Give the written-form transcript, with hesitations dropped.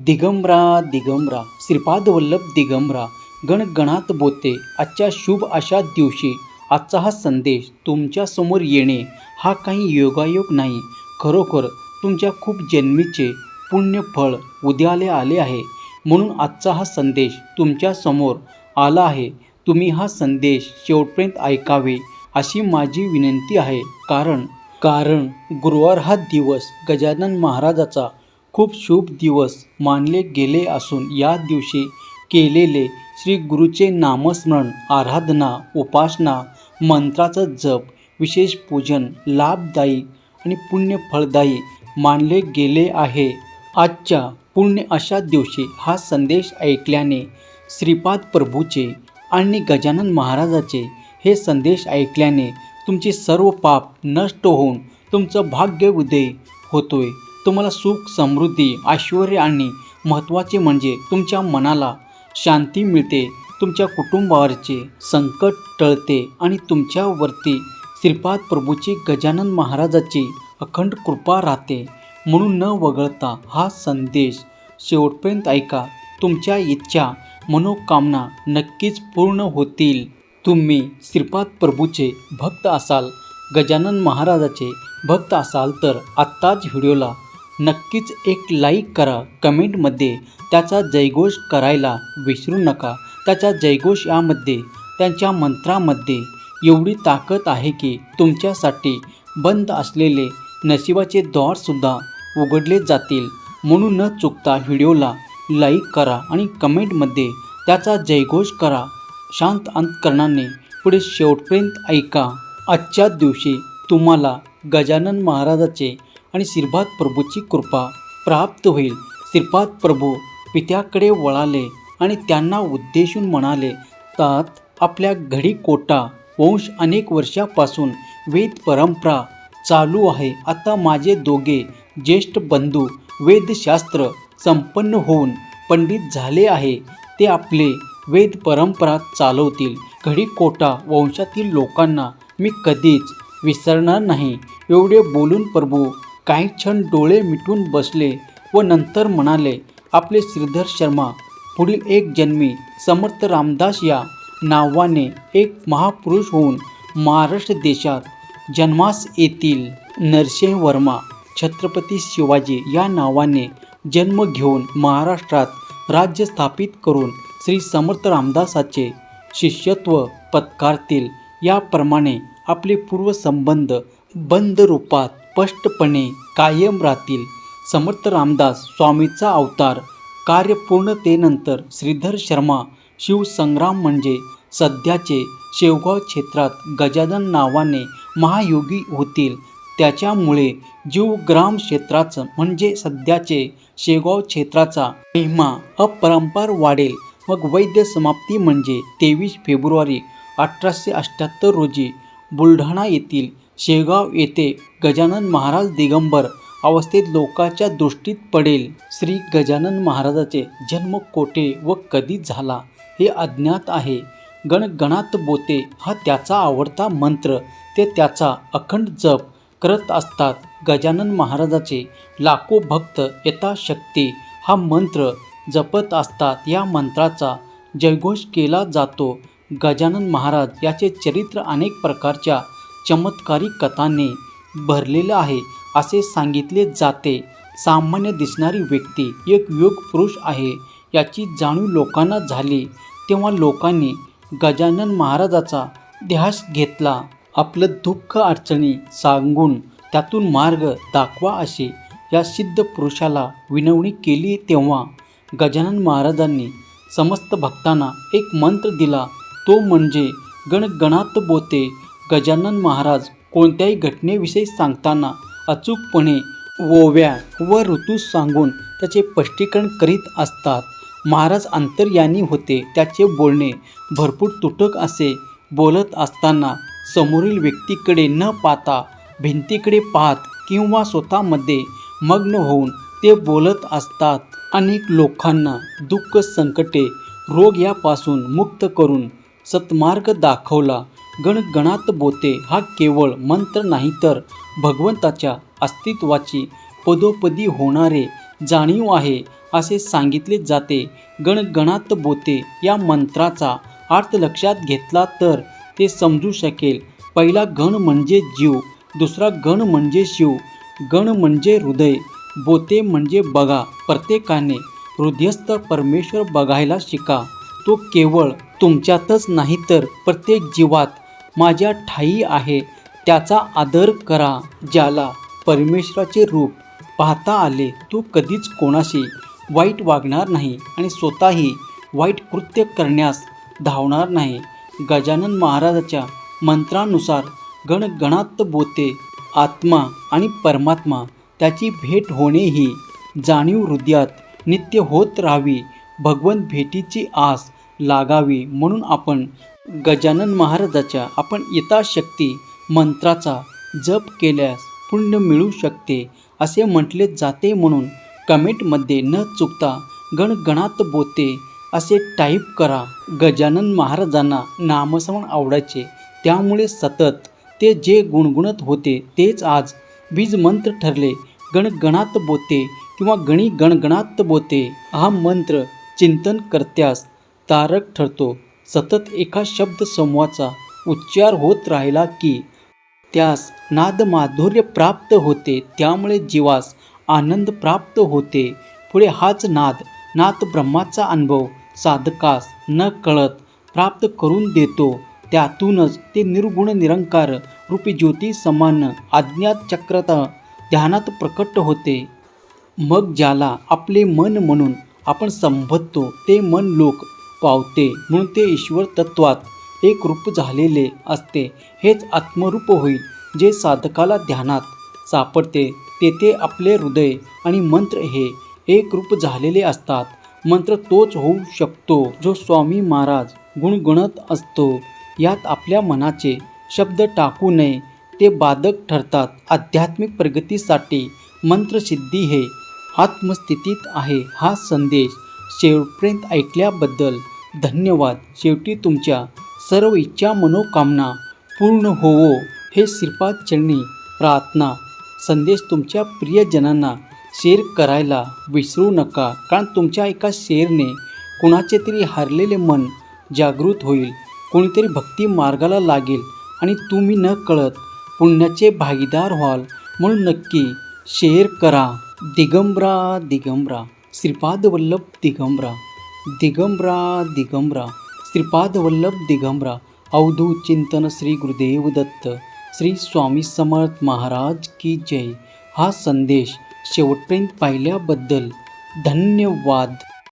दिगंबरा दिगंबरा श्रीपाद वल्लभ दिगंबरा गणगणात बोते आजच्या शुभ अशा दिवशी आजचा हा संदेश तुमच्या समोर येणे हा काही योगायोग नाही. खरोखर तुमच्या खूप जन्मीचे पुण्यफळ उद्याले आले आहे, म्हणून आजचा हा संदेश तुमच्या समोर आला आहे. तुम्ही हा संदेश शेवटपर्यंत ऐकावे अशी माझी विनंती आहे. कारण गुरुवार हा दिवस गजानन महाराजाचा खूप शुभ दिवस मानले गेले असून या दिवशी केलेले श्री गुरुचे नामस्मरण, आराधना, उपासना, मंत्राचं जप, विशेष पूजन लाभदायी आणि पुण्यफळदायी मानले गेले आहे. आजच्या पुण्य अशा दिवशी हा संदेश ऐकल्याने श्रीपाद प्रभूचे आणि गजानन महाराजाचे हे संदेश ऐकल्याने तुमचे सर्व पाप नष्ट होऊन तुमचं भाग्य उदय होतोय. तुम्हाला सुख, समृद्धी, ऐश्वर्य आणि महत्त्वाचे म्हणजे तुमच्या मनाला शांती मिळते. तुमच्या कुटुंबावरचे संकट टळते आणि तुमच्यावरती श्रीपाद प्रभूची गजानन महाराजाची अखंड कृपा राहते. म्हणून न वगळता हा संदेश शेवटपर्यंत ऐका. तुमच्या इच्छा, मनोकामना नक्कीच पूर्ण होतील. तुम्ही श्रीपाद प्रभूचे भक्त असाल, गजानन महाराजाचे भक्त असाल तर आत्ताच व्हिडिओला नक्कीच एक लाईक करा. कमेंटमध्ये त्याचा जयघोष करायला विसरू नका. त्याचा जयघोष यामध्ये, त्यांच्या मंत्रामध्ये एवढी ताकद आहे की तुमच्यासाठी बंद असलेले नशिबाचे द्वारसुद्धा उघडले जातील. म्हणून न चुकता व्हिडिओला लाईक करा आणि कमेंटमध्ये त्याचा जयघोष करा. शांत अंतकरणाने पुढे शेवटपर्यंत ऐका. आजच्या दिवशी तुम्हाला गजानन महाराजाचे आणि श्रीपाद प्रभूची कृपा प्राप्त होईल. श्रीपाद प्रभू पित्याकडे वळाले आणि त्यांना उद्देशून म्हणाले, तात आपल्या घडीकोटा वंश अनेक वर्षापासून वेद परंपरा चालू आहे. आता माझे दोघे ज्येष्ठ बंधू वेदशास्त्र संपन्न होऊन पंडित झाले आहे. ते आपले वेद परंपरा चालवतील. घडीकोटा वंशातील लोकांना मी कधीच विसरणार नाही. एवढे बोलून प्रभू काही क्षण डोळे मिटून बसले व नंतर म्हणाले, आपले श्रीधर शर्मा पुढील एक जन्मी समर्थ रामदास या नावाने एक महापुरुष होऊन महाराष्ट्र देशात जन्मास येतील. नरसिंह वर्मा छत्रपती शिवाजी या नावाने जन्म घेऊन महाराष्ट्रात राज्य स्थापित करून श्री समर्थ रामदासाचे शिष्यत्व पत्कारतील. याप्रमाणे आपले पूर्वसंबंध बंध रूपात स्पष्टपणे कायम राहतील. समर्थ रामदास स्वामीचा अवतार कार्यपूर्णतेनंतर श्रीधर शर्मा शिवसंग्राम म्हणजे सध्याचे शेवगाव क्षेत्रात गजानन नावाने महायोगी होतील. त्याच्यामुळे जीवग्राम क्षेत्राचं म्हणजे सध्याचे शेवगाव क्षेत्राचा महिमा अपरंपार वाढेल. मग वैद्य समाप्ती म्हणजे 23 फेब्रुवारी 1878 रोजी बुलढाणा येथील शेगाव येथे गजानन महाराज दिगंबर अवस्थेत लोकांच्या दृष्टीत पडेल. श्री गजानन महाराजाचे जन्म कोठे व कधी झाला हे अज्ञात आहे. गणगणात बोते हा त्याचा आवडता मंत्र. ते त्याचा अखंड जप करत असतात. गजानन महाराजाचे लाखो भक्त यथाशक्ती हा मंत्र जपत असतात. या मंत्राचा जयघोष केला जातो. गजानन महाराज याचे चरित्र अनेक प्रकारच्या चमत्कारिक कथांनी भरलेलं आहे असे सांगितले जाते. सामान्य दिसणारी व्यक्ती एक योग पुरुष आहे याची जाणीव लोकांना झाली तेव्हा लोकांनी गजानन महाराजाचा ध्यास घेतला. आपलं दुःख अडचणी सांगून त्यातून मार्ग दाखवा अशी या सिद्ध पुरुषाला विनवणी केली. तेव्हा गजानन महाराजांनी समस्त भक्तांना एक मंत्र दिला, तो म्हणजे गणगणात बोते. गजानन महाराज कोणत्याही घटनेविषयी सांगताना अचूकपणे ओव्या व ऋतू सांगून त्याचे स्पष्टीकरण करीत असतात. महाराज अंतर्यामी होते. त्याचे बोलणे भरपूर तुटक असे. बोलत असताना समोरील व्यक्तीकडे न पाहता भिंतीकडे पाहत किंवा स्वतःमध्ये मग्न होऊन ते बोलत असतात. अनेक लोकांना दुःख, संकटे, रोग यापासून मुक्त करून सत्मार्ग दाखवला. गणगणात बोते हा केवळ मंत्र नाही तर भगवंताच्या अस्तित्वाची पदोपदी होणारे जाणीव आहे. असे सांगितले जाते. गणगणात बोते या मंत्राचा अर्थ लक्षात घेतला तर ते समजू शकेल. पहिला गण म्हणजे जीव, दुसरा गण म्हणजे शिव, गण म्हणजे हृदय, बोते म्हणजे बघा. प्रत्येकाने हृदयस्थ परमेश्वर बघायला शिका. तो केवळ तुमच्यातच नाही तर प्रत्येक जीवात माझ्या ठायी आहे. त्याचा आदर करा. ज्याला परमेश्वराचे रूप पाहता आले तो कधीच कोणाशी वाईट वागणार नाही आणि स्वतःही वाईट कृत्य करण्यास धावणार नाही. गजानन महाराजाच्या मंत्रानुसार गणगणात बोते आत्मा आणि परमात्मा त्याची भेट होणे ही जाणीव हृदयात नित्य होत राहावी. भगवंत भेटीची आस लागावी म्हणून आपण गजानन महाराजाच्या आपण यथाशक्ती मंत्राचा जप केल्यास पुण्य मिळू शकते असे म्हटले जाते. म्हणून कमेंटमध्ये न चुकता गणगणात बोते असे टाईप करा. गजानन महाराजांना नामस्मरण आवडायचे, त्यामुळे सतत ते जे गुणगुणत होते तेच आज बीजमंत्र ठरले. गणगणात बोते किंवा गणी गणगणात बोते हा मंत्र चिंतन करत्यास तारक ठरतो. सतत एका शब्द समूहाचा उच्चार होत राहिला की त्यास नादमाधुर्य प्राप्त होते, त्यामुळे जीवास आनंद प्राप्त होते. पुढे हाच नाद ब्रह्माचा अनुभव साधकास न कळत प्राप्त करून देतो. त्यातूनच ते निर्गुण निरंकार रूपी ज्योती समान अज्ञात चक्रात ध्यानात प्रकट होते. मग ज्याला आपले मन म्हणून आपण संबोधतो ते मन लोक पावते, म्हणून ते ईश्वर तत्वात एक रूप झालेले असते. हेच आत्मरूप होईल. जे साधकाला ध्यानात सापडते तेथे आपले हृदय आणि मंत्र हे एक रूप झालेले असतात. मंत्र तोच होऊ शकतो जो स्वामी महाराज गुणगुणत असतो. यात आपल्या मनाचे शब्द टाकू नये, ते बाधक ठरतात. आध्यात्मिक प्रगतीसाठी मंत्रसिद्धी हे आत्मस्थितीत आहे. हा संदेश शेवटपर्यंत ऐकल्याबद्दल धन्यवाद. शेवटी तुमच्या सर्व इच्छा मनोकामना पूर्ण होवो हे श्रीपाद चरणी प्रार्थना. संदेश तुमच्या प्रियजनांना शेअर करायला विसरू नका, कारण तुमच्या एका शेअरने कुणाचे तरी हरलेले मन जागृत होईल, कोणीतरी भक्ती मार्गाला लागेल आणि तुम्ही न कळत पुण्याचे भागीदार व्हाल. म्हणून नक्की शेअर करा. दिगंबरा दिगंबरा श्रीपाद वल्लभ दिगंबरा, दिगंबरा दिगंबरा श्रीपाद वल्लभ दिगंबरा. अवधूत चिंतन श्री गुरुदेव दत्त, श्री स्वामी समर्थ महाराज की जय. हा संदेश शेवटपर्यंत पाहिल्याबद्दल धन्यवाद.